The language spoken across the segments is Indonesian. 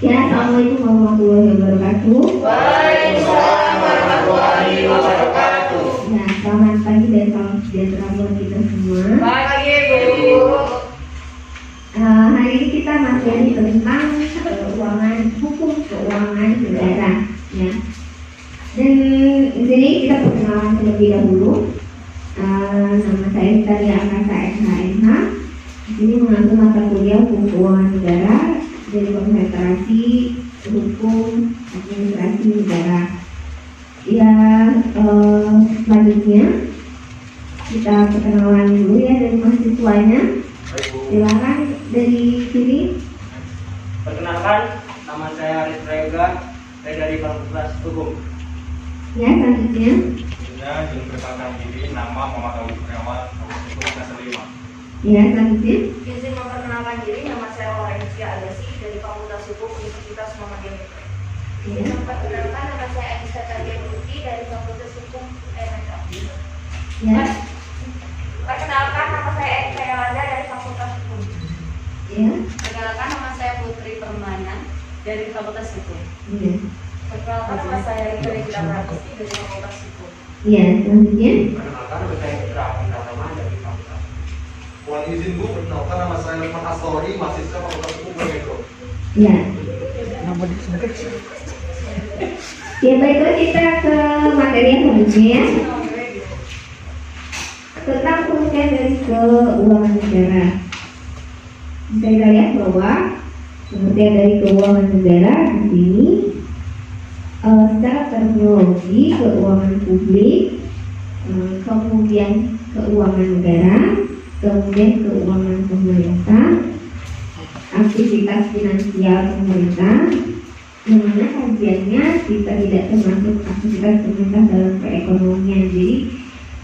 Ya, assalamualaikum warahmatullahi wabarakatuh. Waalaikumsalam warahmatullahi wabarakatuh. Ya, selamat pagi dan salam sejahtera buat kita semua. Pagi Bu. Hari ini kita materi tentang keuangan, hukum keuangan negara, ya. Dan di sini kita perkenalan terlebih dahulu. Nama saya Vitalia Akasa SHMH. Di sini mengambil mata kuliah hukum keuangan negara dari konsentrasi hukum administrasi negara. Ya, selanjutnya kita perkenalan dulu ya dari mahasiswanya. Silakan dari sini. Perkenalkan, nama saya Aris Prayoga, saya dari Fakultas Hukum. Ya, selanjutnya. Selanjutnya, izin perkenalkan diri, nama Muhammad Abu Kurniawan, Fakultas Hukum kelas 5. Ya, selanjutnya. Izin memperkenalkan diri, nama saya Lorencia Agasi dari Fakultas Hukum Universitas Muhammadiyah Mitra. Izin memperkenalkan, nama saya Anissa Tadia Putri dari Fakultas Hukum MSA. Ya, Perkenalkan, nama saya Eka Yolanda dari Fakultas Hukum. ya, Perkenalkan, nama saya Putri Permana dari Fakultas Hukum. ya. Perkenalkan, nama saya Rika Regina Pratisti dari Fakultas Hukum. Ya, selanjutnya. Perkenalkan, nama saya Putra Pratama dari Fakultas. Mohon izin Bu, perkenalkan nama saya Lukman Astori, mahasiswa Fakultas Hukum Metro. Ya. Ya, baiklah kita ke materi yang selanjutnya ya. Tentang pengertian dari keuangan negara. Bisa kita lihat bahwa pengertian dari keuangan negara di sini secara terminologi keuangan publik, kemudian keuangan negara, kemudian keuangan pemerintah, aktivitas finansial pemerintah, yang mana kajiannya kita tidak termasuk aktivitas pemerintah dalam perekonomian. Jadi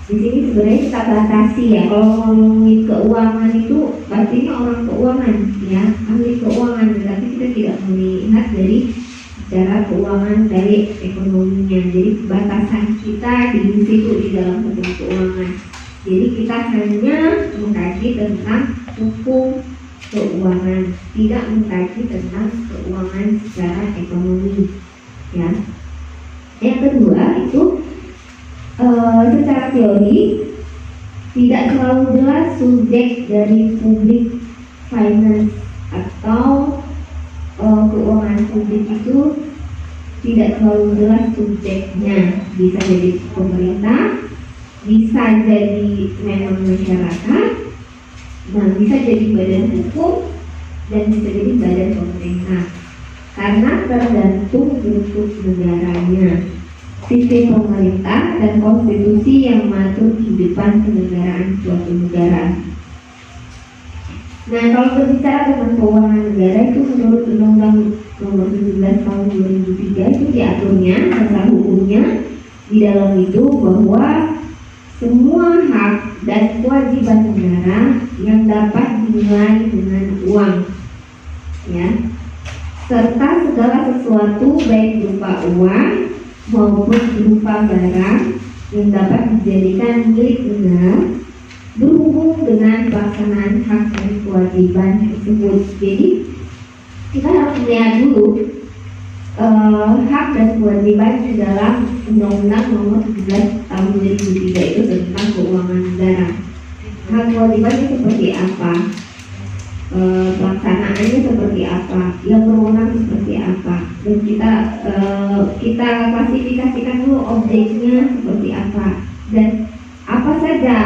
di sini sebenarnya kita batasi ya, kalau ngomongin keuangan itu pastinya orang keuangan ya, ahli keuangan, tetapi kita tidak melihat dari secara keuangan dari ekonominya. Jadi batasan kita di situ di dalam hukum keuangan. Jadi kita hanya mengkaji tentang hukum keuangan, tidak mengkaji tentang keuangan secara ekonomi ya. Yang kedua itu secara teori tidak selalu jelas subjek dari public finance atau keuangan publik itu tidak selalu jelas subjeknya, bisa jadi pemerintah, bisa jadi memang masyarakat, nah bisa jadi badan hukum dan bisa jadi badan pemerintah karena tergantung bentuk negaranya, sistem pemerintah dan konstitusi yang mengatur kehidupan kenegaraan suatu negara. Nah, kalau berbicara tentang keuangan negara itu menurut Undang-Undang Nomor 17 Tahun 2003 itu diaturnya dasar hukumnya di dalam itu bahwa semua hak dan kewajiban negara yang dapat dinilai dengan uang, ya, serta segala sesuatu baik berupa uang maupun berupa barang yang dapat dijadikan milik negara berhubung dengan pelaksanaan hak dan kewajiban tersebut. Jadi kita harus melihat dulu hak dan kewajiban di dalam Undang-Undang Nomor 17 Tahun 2003 itu tentang keuangan negara. Hak kewajibannya seperti apa? Pelaksanaannya seperti apa? Yang berwenang seperti apa? Dan kita klasifikasikan dulu objeknya seperti apa dan apa saja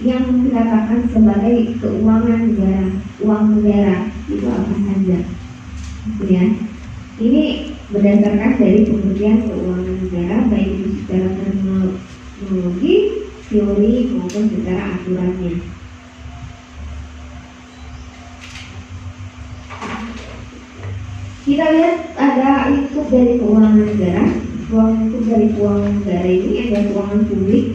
yang dikatakan sebagai keuangan negara, uang negara itu apa saja, gitu ya. Ini berdasarkan dari pengertian keuangan negara baik itu secara terminologi, teori maupun secara aturannya. Kita lihat ada lingkup dari keuangan negara. Ruang lingkup dari keuangan negara ini ada keuangan publik.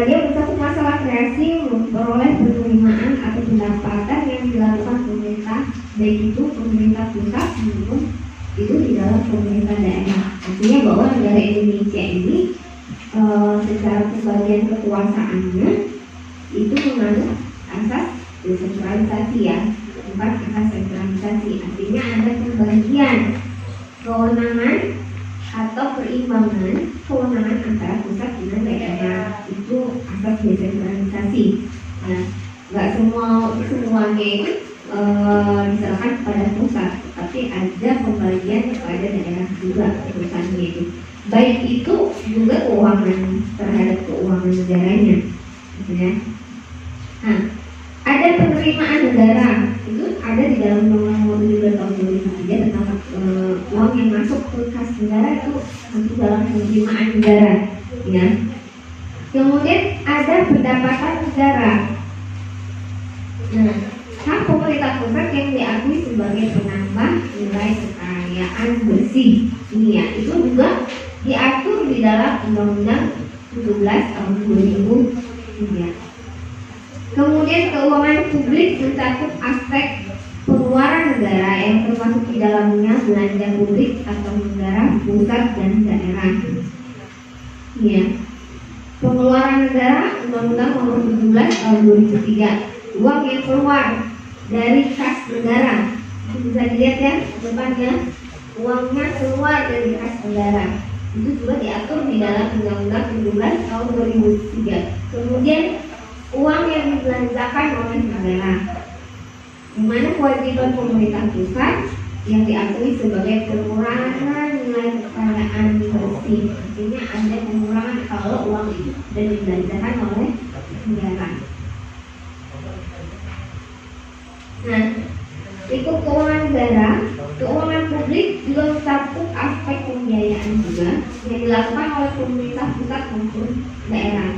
Dia mencakup masalah kreasi, memperoleh penerimaan atau pendapatan yang dilakukan pemerintah, baik itu pemerintah pusat maupun itu di dalam pemerintah daerah. Artinya bahwa negara Indonesia ini secara pembagian kekuasaannya itu menganut asas desentralisasi ya. keempat asas sentralisasi. Artinya ada pembagian kewenangan atau perimbangan kewenangan antara pusat dengan daerah. Itu asas desentralisasi. Nah, nggak semuanya itu diserahkan kepada pusat, tapi ada pembagian kepada daerah juga urusannya itu. Baik itu juga keuangan terhadap keuangan negaranya, gitu ya. Nah, ada penerimaan negara itu ada di dalam Undang-Undang Nomor 17 Tahun 2003 tentang uang yang masuk ke kas negara itu masuk dalam penerimaan negara, ya. Kemudian ada pendapatan negara. Nah, hak pemerintah pusat yang diakui sebagai penambah nilai kekayaan bersih, ini ya, itu juga diatur di dalam Undang-Undang 17 Tahun 2003. Kemudian keuangan publik mencakup aspek pengeluaran negara yang termasuk di dalamnya belanja publik atau negara pusat dan daerah. Ya. Pengeluaran negara Undang-Undang Nomor 17 Tahun 2003, uang yang keluar dari kas negara. Bisa dilihat ya depannya, uangnya keluar dari kas negara. Itu juga diatur di dalam Undang-Undang 17 Tahun 2003. Kemudian uang yang dibelanjakan oleh negara, di mana kewajiban pemerintah pusat yang diakui sebagai pengurangan nilai kekayaan bersih. Artinya ada pengurangan kalau uang itu sudah dibelanjakan oleh negara. Nah, itu keuangan negara. Keuangan publik juga mencakup aspek pembiayaan juga yang dilakukan oleh pemerintah pusat maupun daerah.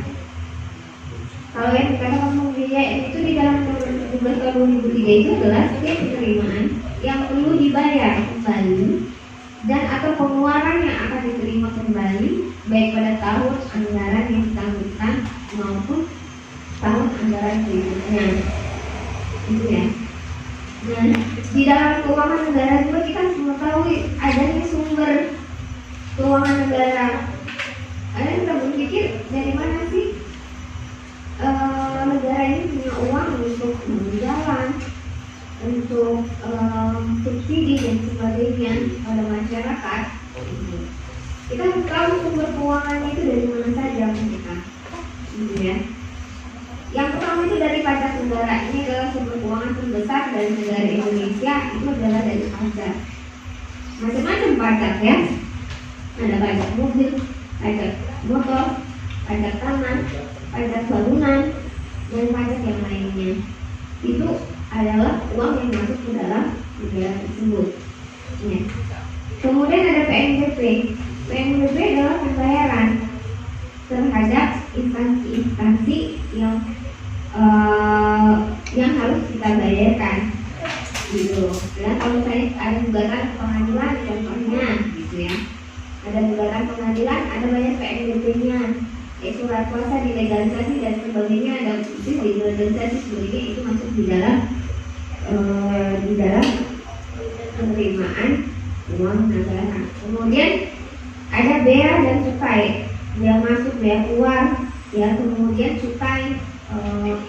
Kalau yang dikatakan pembiayaan itu di dalam Undang-Undang 17 Tahun 2003 itu adalah setiap penerimaan yang perlu dibayar kembali dan atau pengeluaran yang akan diterima kembali baik pada tahun anggaran yang ditangguhkan maupun tahun anggaran berikutnya. Itu ya. Nah, di dalam keuangan negara juga kita semua tahu adanya sumber keuangan negara. Ada yang kita berpikir dari mana sih negara ini punya uang untuk jalan, untuk subsidi dan sebagainya pada masyarakat. Kita harus tahu sumber keuangan itu dari mana saja kita, gitu ya. Yang pertama itu dari pajak negara. Ini adalah sumber keuangan terbesar dari negara Indonesia, itu adalah dari pajak. Macam-macam pajak ya. Ada pajak mobil, pajak motor, pajak tanah, pajak bangunan, dan pajak yang lainnya. Itu adalah uang yang masuk ke dalam negara tersebut. Ya. Kemudian ada PNBP. PNBP adalah pembayaran terhadap instansi-instansi yang harus kita bayarkan, gitu. Dan kalau saya ada gugatan pengadilan contohnya, gitu ya. Ada gugatan pengadilan, ada banyak PNBP-nya. Surat kuasa dilegalisasi dan sebagainya, ada khusus dilegalisasi sebagainya, itu masuk di dalam penerimaan uang negara. Kemudian ada bea dan cukai, bea masuk, bea keluar, ya. Kemudian cukai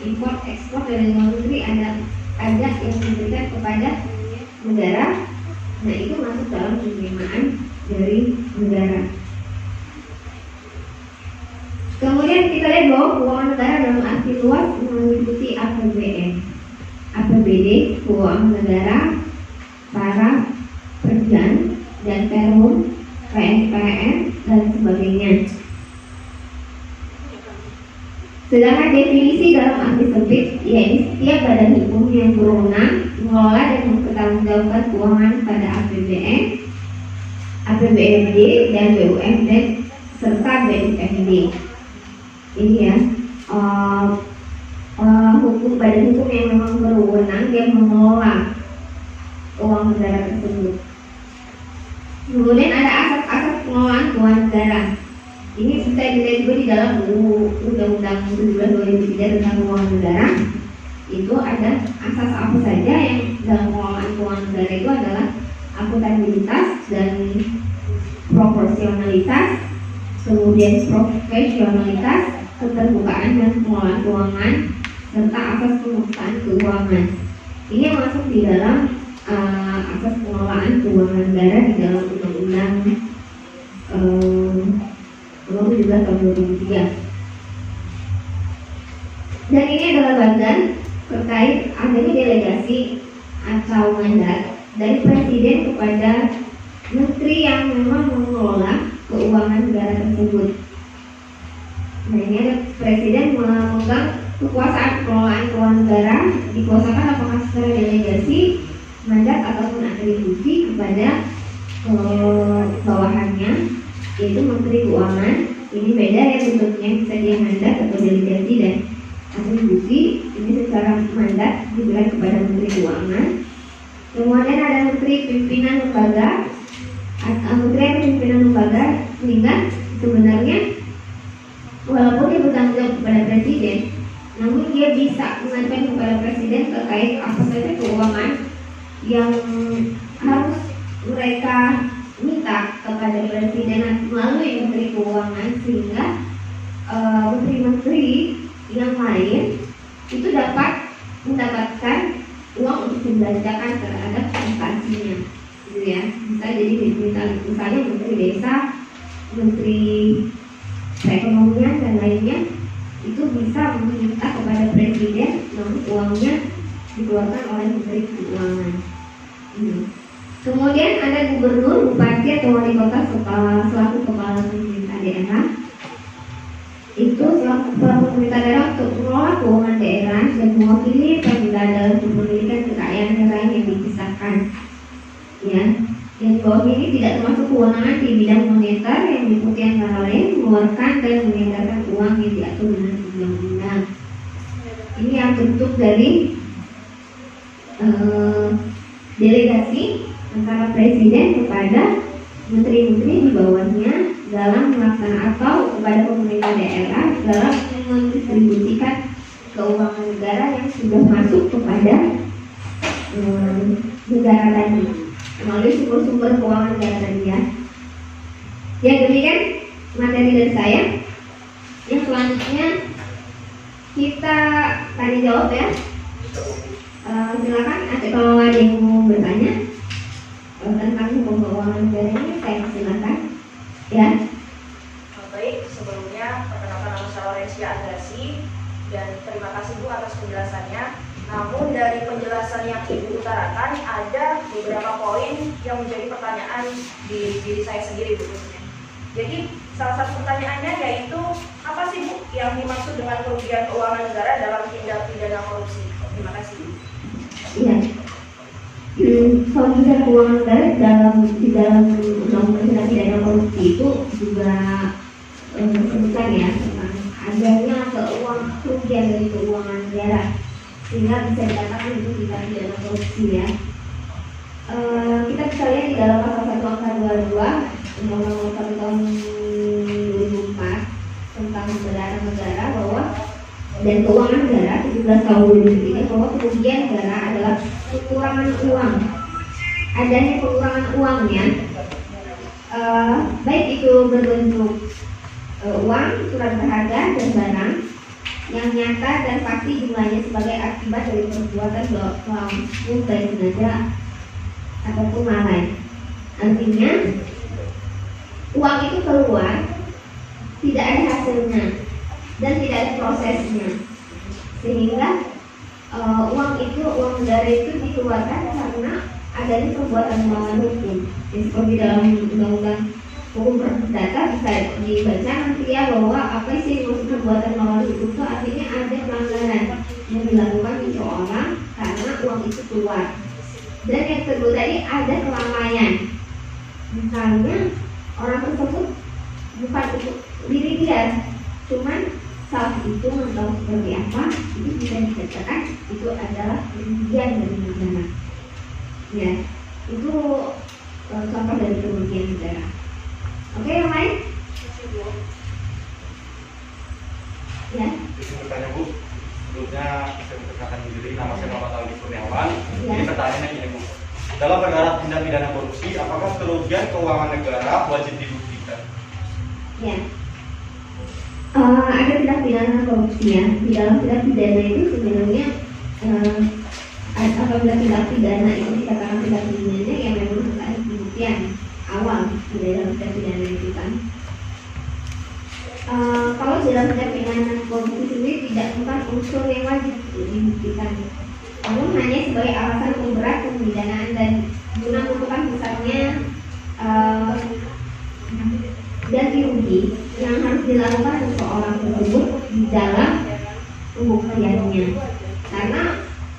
impor ekspor dari luar negeri, ada pajak yang diberikan kepada negara. Nah, itu masuk dalam penerimaan dari negara. Kemudian kita lihat bahwa keuangan negara dalam arti luas meliputi APBN, APBD, keuangan negara, para perjan dan perum, PNPN dan sebagainya. Sedangkan definisi dalam arti sempit, yaitu setiap badan hukum yang berwenang mengelola dan mempertanggungjawabkan keuangan pada APBN, APBD dan BUMD serta BUMD. Ini ya, badan hukum yang memang berwenang dia mengelola uang negara tersebut. Kemudian ada asas-asas pengelolaan keuangan negara. Ini bisa dilihat juga di dalam Undang-Undang 17/2003 tentang keuangan negara. Itu ada asas apa saja yang dalam pengelolaan keuangan negara itu adalah akuntabilitas dan proporsionalitas, kemudian profesionalitas, keterbukaan dan pengelolaan keuangan, serta asas pemetaan keuangan. Ini yang masuk di dalam asas pengelolaan keuangan negara di dalam Undang-Undang Nomor 17 Tahun 2003. Dan ini adalah bagian terkait adanya delegasi atau mandat dari presiden kepada menteri yang memang mengelola keuangan negara tersebut. Nah, ini ada presiden memegang kekuasaan pengelolaan keuangan negara, dikuasakan apakah secara delegasi, mandat ataupun atribusi kepada bawahannya, yaitu menteri keuangan. Ini beda ya bentuknya, bisa dia mandat atau delegasi, dan atribusi ini secara mandat diberikan kepada menteri keuangan. Kemudian ada menteri pimpinan lembaga, menteri atau pimpinan lembaga, sehingga sebenarnya walaupun dia bertanggung jawab kepada presiden, namun dia bisa mengajukan kepada presiden terkait apa saja keuangan yang harus mereka minta kepada presiden melalui menteri keuangan, sehingga menteri-menteri yang lain itu dapat mendapatkan uang untuk dibelanjakan terhadap instansinya, gitu ya. Bisa jadi misalnya menteri desa, menteri perekonomian dan lainnya itu bisa meminta kepada presiden namun uangnya dikeluarkan oleh menteri keuangan. Kemudian ada gubernur, bupati atau wali kota selaku kepala pemerintah daerah. Itu selaku kepala pemerintah daerah untuk mengelola keuangan daerah dan mewakili pemerintah dalam kepemilikan kekayaan negara yang dipisahkan. Ya, yang bawah ini tidak termasuk kewenangan di bidang moneter yang meliputi antara lain mengeluarkan dan mengedarkan uang yang diatur dengan undang-undang. Ini yang bentuk dari delegasi antara presiden kepada menteri-menteri di bawahnya dalam melaksanakan atau kepada pemerintah daerah dalam mendistribusikan keuangan negara yang sudah masuk kepada negara tadi melalui sumber-sumber keuangan negara tadi ya. Ya, demikian materi dari saya. Yang selanjutnya kita tanya jawab ya. Silakan kalau ada yang mau bertanya tentang hukum keuangan negara ini, saya silakan ya. Baik, sebelumnya perkenalkan nama saya Orensia Agassi dan terima kasih Bu atas penjelasannya. Namun dari penjelasan yang Ibu utarakan ada beberapa poin yang menjadi pertanyaan di diri saya sendiri Bu. Jadi salah satu pertanyaannya yaitu apa sih Bu yang dimaksud dengan kerugian keuangan negara dalam tindak pidana korupsi? Terima kasih Bu. Iya. Kerugian keuangan negara di dalam undang-undang tindak pidana korupsi itu juga disebutkan ya tentang adanya kerugian dari keuangan negara, sehingga bisa dikatakan itu tindak pidana korupsi ya. Kita bisa lihat di dalam pasal 1 angka 22 Undang-Undang Nomor 1 Tahun 2004 tentang pembenaran negara bahwa dan keuangan negara 17 tahun 2003 bahwa kerugian negara adalah kekurangan uang, adanya kekurangan uangnya, baik itu berbentuk uang, surat berharga dan barang yang nyata dan pasti jumlahnya sebagai akibat dari perbuatan melakukan baik sengaja ataupun lalai. Artinya uang itu keluar tidak ada hasilnya dan tidak ada prosesnya, sehingga uang negara itu dikeluarkan karena adanya perbuatan melawan hukum. Seperti dalam undang-undang hukum perdata bisa dibaca nanti ya bahwa apa sih maksud perbuatan melawan hukum itu artinya ada pelanggaran yang dilakukan seseorang karena uang itu keluar. Dan yang kedua tadi ada kelalaian, misalnya orang tersebut bukan untuk diri dia, cuman saat itu atau seperti apa, itu bisa dikatakan itu adalah kerugian dari negara. Ya, itu contoh dari kerugian negara. Oke, yang lain? Ya. Izin bertanya Bu, sebelumnya saya perkenalkan diri, nama saya Muhammad Ali Kurniawan. Ya. Ini pertanyaannya gini Bu, dalam perkara tindak pidana korupsi, apakah kerugian keuangan negara wajib dibuktikan? Ya. Ada tindak pidana korupsi ya. Di dalam tindak pidana itu sebenarnya apabila tindak pidana itu dikatakan tindak pidana yang memang harus ada pembuktian awal di dalam tindak pidana itu kan. Kalau dalam tindak pidana korupsi sendiri tidak bukan unsur yang wajib dibuktikan, namun hanya sebagai alasan pemberat pemidanaan dan guna menentukan misalnya ganti rugi yang harus dilakukan seseorang tersebut di dalam pembuktiannya. Karena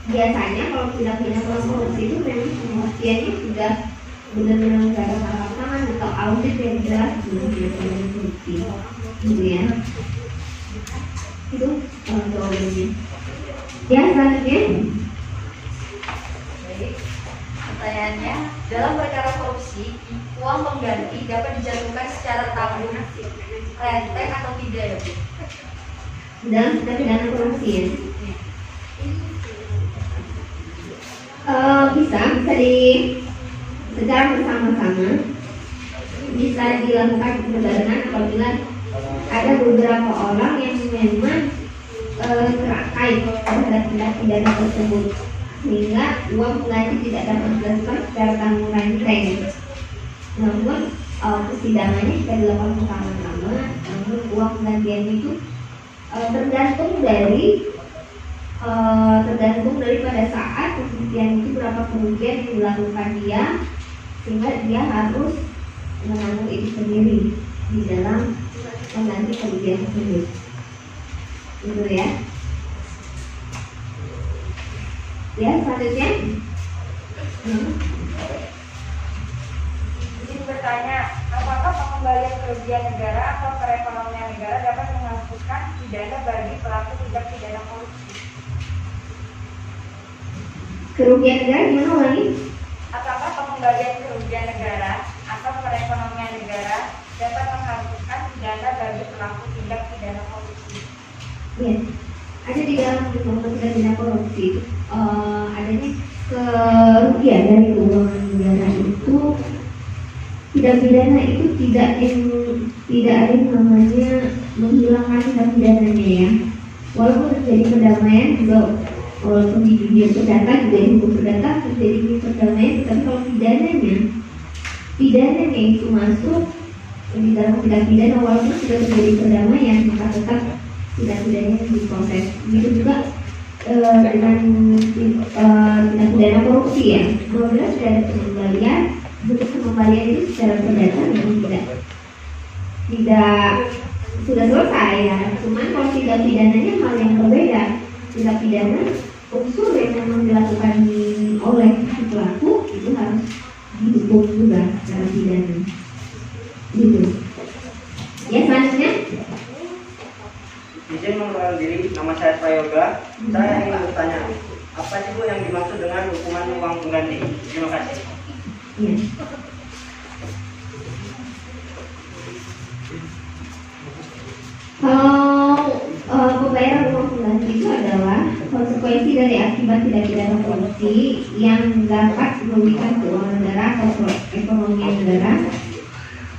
biasanya kalau tindak pidana korupsi itu memang pembuktiannya sudah benar-benar secara tangan atau audit yang jelas sebelum tindak pidana korupsi, gitu ya. Itu jawabannya. Ya, selanjutnya. Baik, pertanyaannya, dalam perkara korupsi, uang pengganti dapat dijatuhkan secara tanggung, renteng atau tidak ya Bu? Dalam tindak pidana korupsi ya. Bisa secara bersama-sama bisa dilakukan pembebanan apabila ada beberapa orang yang memang terkait terhadap tindak pidana tersebut, sehingga uang pengganti tidak dapat dilakukan secara tanggung renteng. Namun persidangannya bisa dilakukan bersama-sama. Namun uang penggantian itu tergantung daripada saat pembuktian itu berapa kerugian yang dilakukan dia, sehingga dia harus menanggung itu sendiri di dalam mengganti kerugian tersebut. Gitu ya. Ya, selanjutnya. Izin bertanya, apakah pengembalian kerugian negara atau perekonomian negara dapat menghapuskan pidana bagi pelaku tindak pidana korupsi? Kerugian negara gimana lagi? Apakah pengembalian kerugian negara atau perekonomian negara dapat menghapuskan pidana bagi pelaku tindak pidana korupsi? Ya, ada di dalam undang-undang tindak pidana korupsi adanya kerugian dari keuangan negara itu tindak pidana itu tidak ada yang namanya menghilangkan tindak pidananya ya. Walaupun terjadi perdamaian juga, walaupun di dunia perdata juga di hukum perdata terjadi perdamaian, tetapi kalau pidananya itu masuk di dalam tindak pidana walaupun sudah terjadi perdamaian, maka tetap tindak pidananya diproses. Begitu juga dengan tindak pidana korupsi ya. Apabila sudah ada pengembalian, bentuk pengembalian itu secara perdata memang tidak sudah selesai ya. Cuman kalau tindak pidananya hal yang berbeda. Tindak pidana unsur yang memang dilakukan oleh si pelaku itu harus dihukum juga secara pidana. Gitu. Ya, selanjutnya. Izin mengenalkan diri, nama saya Prayoga. Saya ingin bertanya, apa sih Bu yang dimaksud dengan hukuman uang pengganti? Terima kasih. Ya. Pembayaran uang pengganti itu adalah konsekuensi dari akibat tindak pidana korupsi yang dapat merugikan keuangan negara atau ekonomi negara,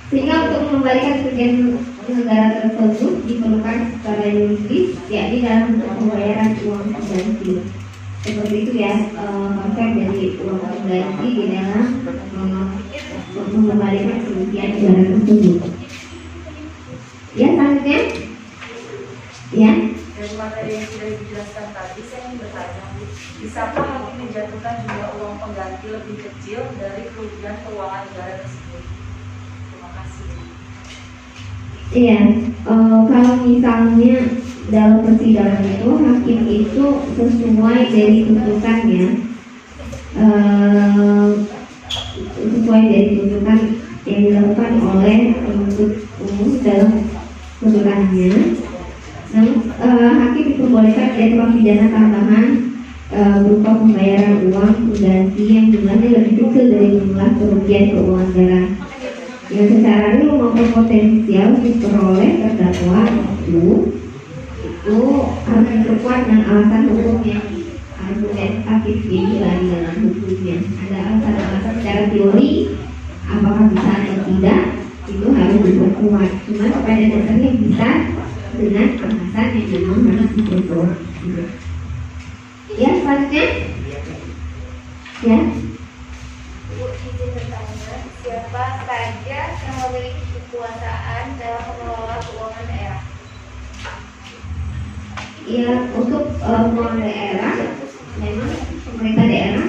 sehingga untuk mengembalikan kerugian negara tersebut diperlukan secara yuridis, yakni dalam bentuk pembayaran uang pengganti. Seperti itu ya konsep dari uang pengganti di dalam mengembalikan kerugian negara tersebut. Ya, selanjutnya. Ya. Dari materi yang sudah dijelaskan tadi, saya ingin bertanya, bisakah hakim menjatuhkan jumlah uang pengganti lebih kecil dari kerugian keuangan negara tersebut? Terima kasih. Iya, kalau misalnya dalam persidangan itu hakim itu sesuai dari tuntutannya, sesuai dari tuntutan yang dilakukan oleh penuntut umum dalam tuntutannya. Hakim diperbolehkan melakukan pidana tambahan berupa pembayaran uang pengganti yang jumlahnya lebih kecil dari jumlah kerugian keuangan negara yang secara real maupun potensial diperoleh terdakwa itu harus diperkuat dengan alasan hukum yang argumentatif juga di dalam hukumnya. Ada alasan-alasan secara teori apakah bisa atau tidak itu harus diperkuat. Cuma pada dasarnya bisa dengan alasan yang memang harus diperkuat. Ya, selanjutnya. Ya, Bu, izin bertanya, siapa saja yang memiliki kekuasaan dalam mengelola keuangan daerah? ya untuk pengelola daerah, memang pemerintah daerah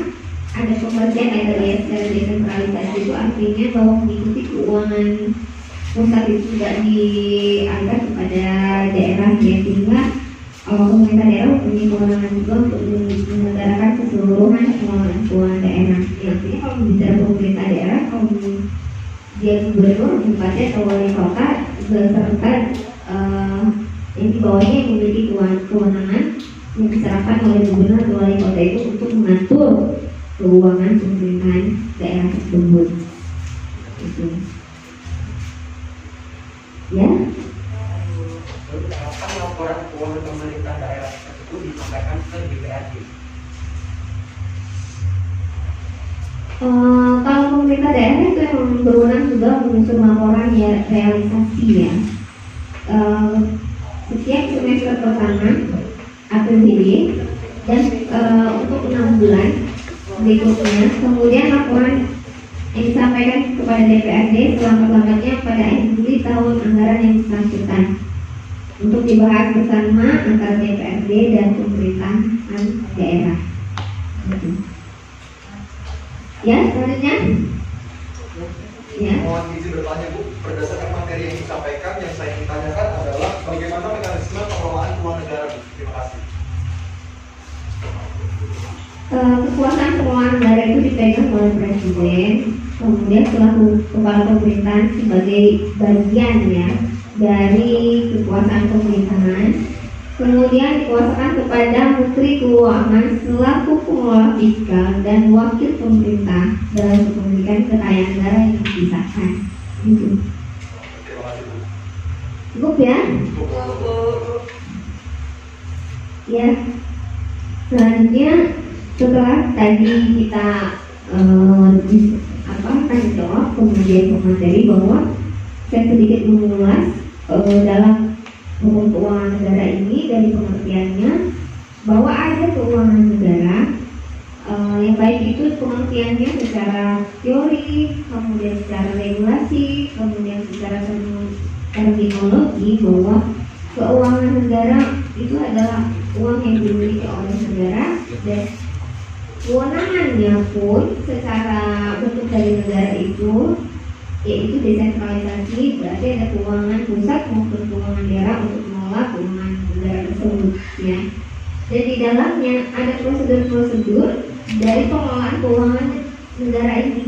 ada pengertian ya tadi ya, secara desentralisasi itu artinya bahwa mengikuti keuangan pusat itu tidak diangkat kepada daerah ya, sehingga pemerintah daerah mempunyai kewenangan juga untuk menyelenggarakan keseluruhan pengelolaan keuangan daerah. Ya, artinya kalau bicara pemerintah daerah, kalau dia gubernur, bupati atau wali kota beserta yang di bawahnya yang memiliki kewenangan yang diserahkan oleh gubernur atau wali kota itu untuk mengatur keuangan pemerintahan daerah tersebut. Itu. Ya. Lalu kapan laporan keuangan pemerintah daerah tersebut disampaikan ke DPRD? Kalau pemerintah daerah itu yang berwenang juga menyusun laporan ya realisasi ya. Setiap semester pertama APBD dan untuk 6 bulan berikutnya, kemudian laporan yang disampaikan kepada DPRD selambat-lambatnya pada akhir Juli tahun anggaran yang bersangkutan untuk dibahas bersama antara DPRD dan pemerintahan daerah. Ya, selanjutnya. Ya. Mohon izin bertanya Bu, berdasarkan materi yang disampaikan, yang saya ingin tanyakan adalah bagaimana mekanisme pengelolaan keuangan negara Bu? Terima kasih. Kekuasaan pengelolaan negara itu dipegang oleh presiden, kemudian selaku kepala pemerintahan sebagai bagian ya dari kekuasaan pemerintahan, kemudian dikuasakan kepada Menteri Keuangan selaku pengelola fiskal dan wakil pemerintah dalam kepemilikan kekayaan negara yang dipisahkan. Gitu. Terima kasih Bu. Cukup ya? Ya. Selanjutnya setelah tadi kita tanya jawab kemudian pemateri bahwa saya sedikit mengulas dalam hukum keuangan negara ini dari pengertiannya bahwa ada keuangan negara yang baik itu pengertiannya secara teori, kemudian secara regulasi, kemudian secara terminologi bahwa keuangan negara itu adalah uang yang dimiliki oleh negara dan kewenangannya pun secara bentuk dari negara itu yaitu desentralisasi, berarti ada keuangan pusat maupun keuangan daerah untuk mengelola keuangan negara tersebut ya. Dan di dalamnya ada prosedur-prosedur dari pengelolaan keuangan negara ini.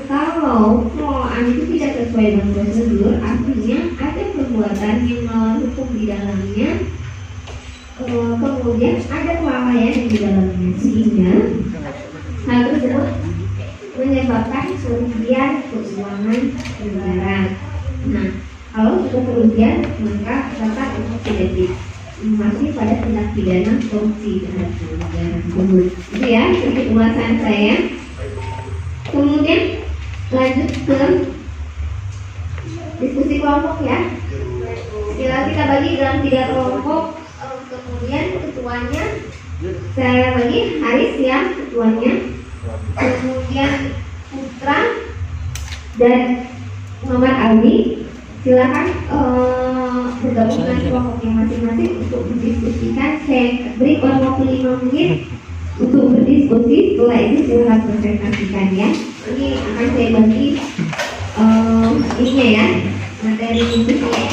Kalau pengelolaan itu tidak sesuai dengan prosedur, artinya ada perbuatan yang melawan hukum di dalamnya, kemudian ada kelalaian di dalamnya, sehingga hal tersebut menyebabkan kerugian keuangan negara. Nah, kalau sudah kerugian maka dapat untuk tidak masih pada tindak pidana korupsi terhadap negara tersebut. Itu ya sedikit ulasan saya. Kemudian lanjut ke diskusi kelompok ya. Sila kita bagi dalam 3 kelompok. Kemudian ketuanya saya bagi Haris ya ketuanya. Kemudian Putra dan Muhammad Ali. Silakan bergabung dengan kelompoknya masing-masing untuk mendiskusikan. Saya beri waktu 5 menit untuk berdiskusi. Setelah itu silakan presentasikan ya. Ini akan saya bagi ininya ya, materi diskusinya.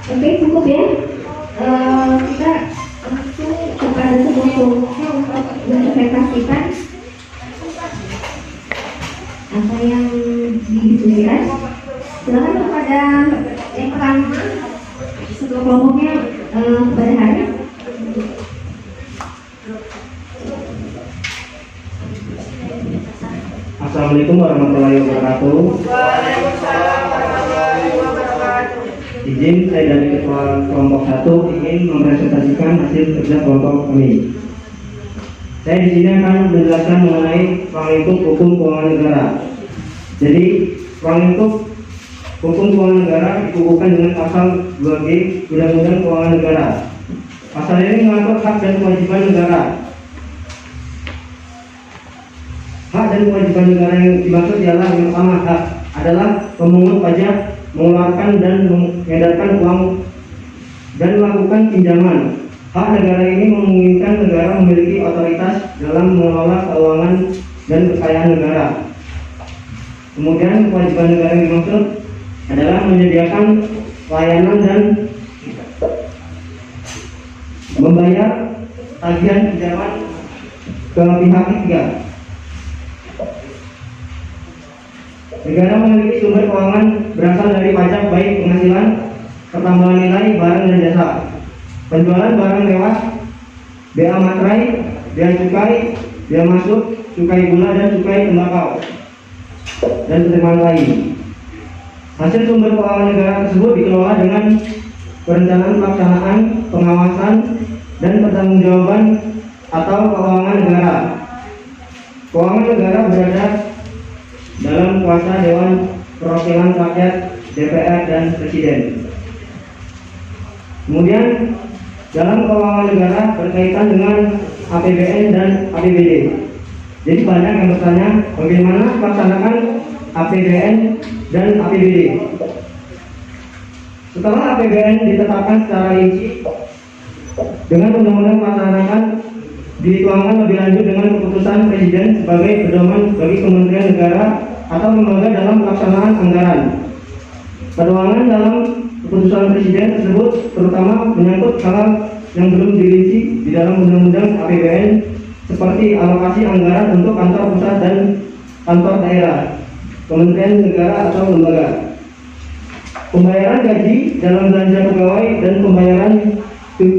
Oke, cukup ya. Kita langsung kepada sebuah kelompoknya untuk menginvestasikan apa yang didiskusikan. Silakan kepada yang pertama, sebuah kelompoknya kepada Haris. Assalamualaikum warahmatullahi wabarakatuh. Izin saya dari Ketua Kelompok 1 ingin mempresentasikan hasil kerja kelompok kami. Saya di sini akan menjelaskan mengenai ruang lingkup hukum keuangan negara. Jadi, ruang lingkup hukum keuangan negara dikukuhkan dengan pasal 2G Undang-Undang Keuangan Negara. Pasal ini mengatur hak dan kewajiban negara. Hak dan kewajiban negara yang dimaksud ialah yang pertama, hak adalah memungut pajak, mengeluarkan dan mengedarkan uang dan melakukan pinjaman. Hak negara ini memungkinkan negara memiliki otoritas dalam mengelola keuangan dan kekayaan negara. Kemudian kewajiban negara yang dimaksud adalah menyediakan layanan dan membayar tagihan pinjaman ke pihak ketiga. Negara memiliki sumber keuangan berasal dari pajak baik penghasilan, pertambahan nilai barang dan jasa, penjualan barang mewah, bea materai, bea cukai, bea masuk, cukai gula dan cukai tembakau, dan penerimaan lain. Hasil sumber keuangan negara tersebut dikelola dengan perencanaan pelaksanaan, pengawasan, dan pertanggungjawaban atau keuangan negara. Keuangan negara berada dalam kuasa Dewan Perwakilan Rakyat, DPR, dan Presiden. Kemudian dalam keuangan negara berkaitan dengan APBN dan APBD. Jadi banyak yang bertanya bagaimana melaksanakan APBN dan APBD. Setelah APBN ditetapkan secara rinci dengan undang-undang pelaksanaan, dituangkan lebih lanjut dengan keputusan Presiden sebagai pedoman bagi kementerian negara atau lembaga dalam pelaksanaan anggaran. Pedoman dalam keputusan Presiden tersebut terutama menyangkut hal yang belum dirinci di dalam undang-undang APBN seperti alokasi anggaran untuk kantor pusat dan kantor daerah, kementerian negara atau lembaga, pembayaran gaji dalam belanja pegawai dan pembayaran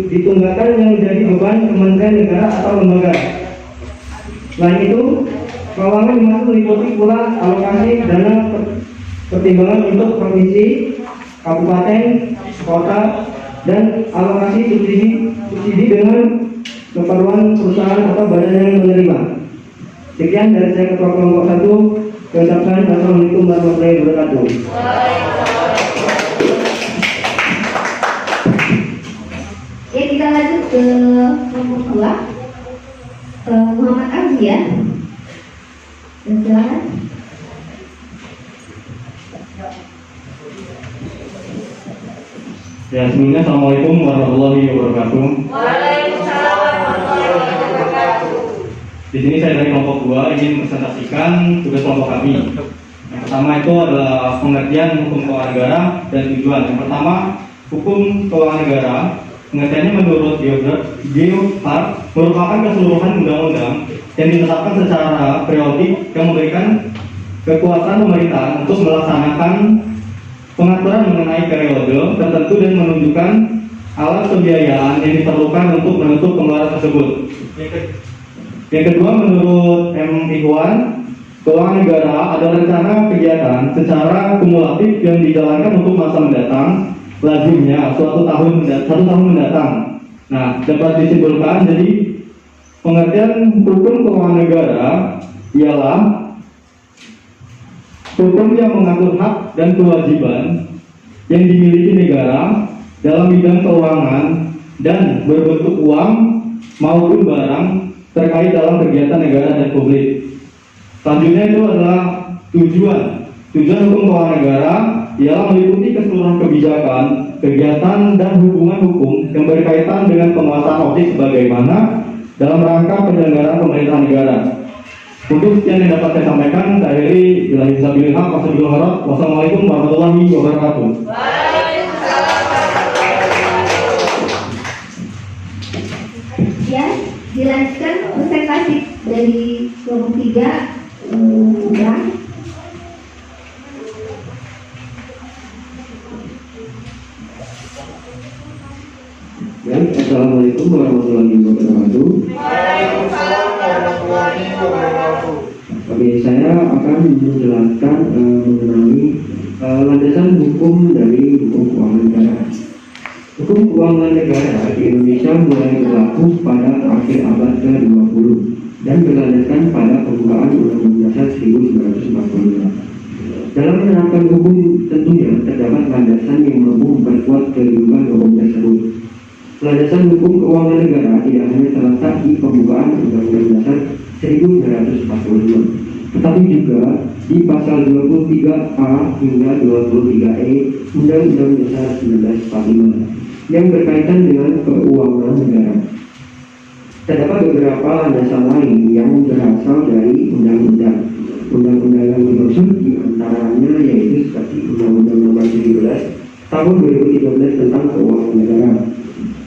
ditunggakan yang menjadi beban kementerian negara atau lembaga. Selain itu, keuangan dimaksud meliputi pula alokasi dana pertimbangan untuk provinsi, kabupaten, kota, dan alokasi subsidi dengan keperluan perusahaan atau badan yang menerima. Sekian dari saya Ketua Kelompok 1. Saya ucapkan Assalamualaikum warahmatullahi wabarakatuh. Ya, kita lanjut ke nomor 2, Muhammad Arzi ya. Silakan. Ya, sebelumnya Assalamualaikum warahmatullahi wabarakatuh. Waalaikumsalam warahmatullahi wabarakatuh. Di sini saya dari kelompok 2 ingin presentasikan tugas kelompok kami. Yang pertama itu adalah pengertian hukum keuangan negara dan tujuan. Yang pertama, hukum keuangan negara. Pengertiannya menurut Geohart merupakan keseluruhan undang-undang yang ditetapkan secara periodik yang memberikan kekuatan pemerintah untuk melaksanakan pengaturan mengenai periode tertentu dan menunjukkan alat pembiayaan yang diperlukan untuk menutup pengeluaran tersebut. Yang kedua, menurut M. Ikhwan, keuangan negara adalah rencana kegiatan secara kumulatif yang dijalankan untuk masa mendatang, lazimnya satu tahun mendatang. Nah, dapat disimpulkan jadi pengertian hukum keuangan negara ialah hukum yang mengatur hak dan kewajiban yang dimiliki negara dalam bidang keuangan dan berbentuk uang maupun barang terkait dalam kegiatan negara dan publik. Selanjutnya itu adalah tujuan. Tujuan hukum keuangan negara ialah meliputi keseluruhan kebijakan, kegiatan, dan hubungan hukum yang berkaitan dengan penguasaan objek sebagaimana dalam rangka penyelenggaraan pemerintahan negara. Untuk sekian yang dapat saya sampaikan, saya akhiri bila hisabilillah wassalamualaikum warahmatullahi wabarakatuh. Ya, dilanjutkan presentasi dari kelompok 3, Bang. Baik, Assalamualaikum warahmatullahi wabarakatuh. Waalaikumsalam warahmatullahi wabarakatuh. Oke, saya akan menjelaskan mengenai landasan hukum dari hukum keuangan negara. Hukum keuangan negara di Indonesia mulai berlaku pada akhir abad ke-20 dan berlandaskan pada pembukaan Undang-Undang Dasar 1945. Dalam menerapkan hukum tentunya terdapat landasan yang mampu memperkuat kehidupan hukum tersebut. Landasan hukum keuangan negara tidak hanya terletak di pembukaan Undang-Undang Dasar 1945. Tetapi juga di pasal 23A hingga 23E Undang-Undang Dasar 1945 yang berkaitan dengan keuangan negara. Terdapat beberapa landasan lain yang berasal dari undang-undang. Undang-undang yang dimaksud diantaranya yaitu seperti Undang-Undang Nomor 17 Tahun 2013 tentang keuangan negara.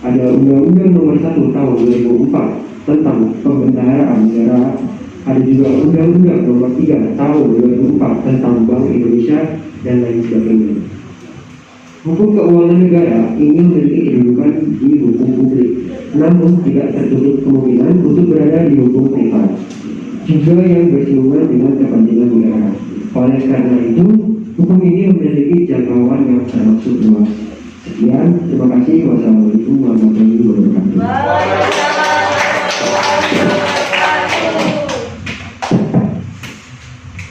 Ada Undang-Undang Nomor 1 Tahun 2004 tentang pembendaharaan negara. Ada juga Undang-Undang Nomor 3 Tahun 2004 tentang Bank Indonesia dan lain sebagainya. Hukum keuangan negara ini memiliki kedudukan di hukum publik, namun tidak tertutup kemungkinan untuk berada di hukum privat, juga yang bersinggungan dengan kepentingan negara. Oleh karena itu, hukum ini memiliki jangkauan yang termasuk luas. Sekian, terima kasih. Wassalamualaikum warahmatullahi wabarakatuh.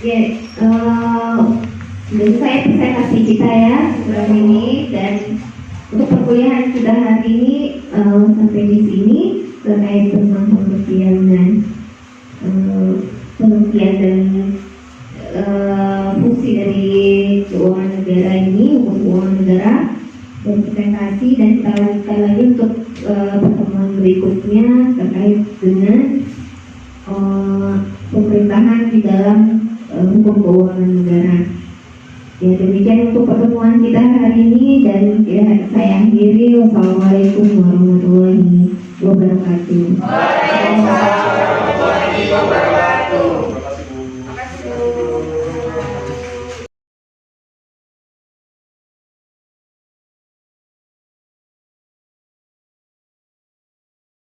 Ya, dan saya presentasi kita ya sebelum ini, dan untuk perkuliahan kita hari ini sampai di sini terkait tentang pengertian dan fungsi dari keuangan negara ini, hukum keuangan negara, dan presentasi, dan kita lanjutkan lagi untuk pertemuan berikutnya terkait dengan pemerintahan di dalam hukum keuangan negara. Ya, demikian untuk pertemuan kita hari ini, dan ya, saya akhiri. Wassalamualaikum warahmatullahi wabarakatuh. Terima kasih.